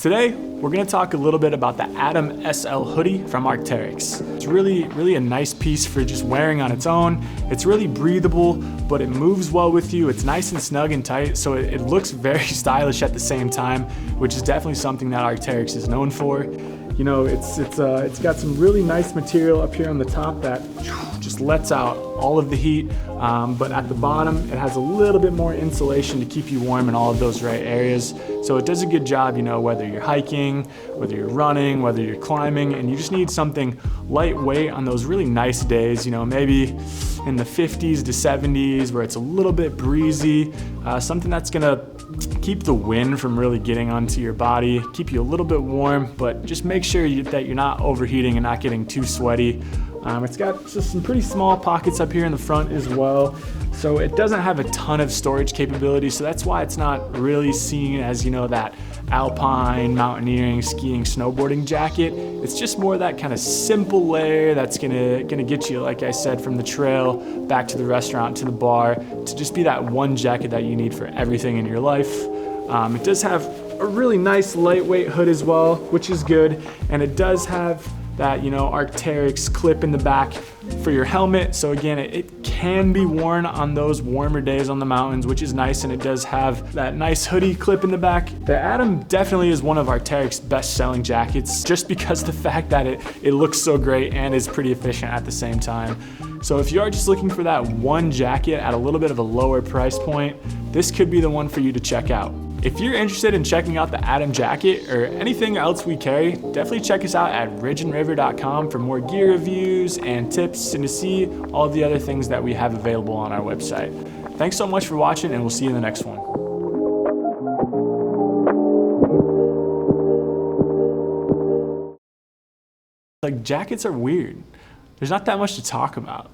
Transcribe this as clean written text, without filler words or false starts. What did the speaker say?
Today, we're gonna talk a little bit about the Atom SL hoodie from Arc'teryx. It's really a nice piece for just wearing on its own. It's really breathable, but it moves well with you. It's nice and snug and tight, so it looks very stylish at the same time, which is definitely something that Arc'teryx is known for. You know, it's got some really nice material up here on the top that just lets out all of the heat, but at the bottom it has a little bit more insulation to keep you warm in all of those right areas. So it does a good job, you know, whether you're hiking, whether you're running, whether you're climbing, and you just need something lightweight on those really nice days, you know, maybe in the 50s to 70s where it's a little bit breezy, something that's gonna keep the wind from really getting onto your body, keep you a little bit warm, but just make sure that you're not overheating and not getting too sweaty. It's got just some pretty small pockets up here in the front as well. So it doesn't have a ton of storage capability, so that's why it's not really seen as, you know, that Alpine, mountaineering, skiing, snowboarding jacket. It's just more that kind of simple layer that's gonna get you, like I said, from the trail back to the restaurant, to the bar, to just be that one jacket that you need for everything in your life. It does have a really nice lightweight hood as well, which is good, and it does have that, you know, Arc'teryx clip in the back for your helmet. So again, it can be worn on those warmer days on the mountains, which is nice, and it does have that nice hoodie clip in the back. The Atom definitely is one of Arc'teryx's best-selling jackets, just because the fact that it looks so great and is pretty efficient at the same time. So if you are just looking for that one jacket at a little bit of a lower price point, this could be the one for you to check out. If you're interested in checking out the Atom jacket or anything else we carry, definitely check us out at ridgeandriver.com for more gear reviews and tips and to see all the other things that we have available on our website. Thanks so much for watching, and we'll see you in the next one. Like, jackets are weird. There's not that much to talk about.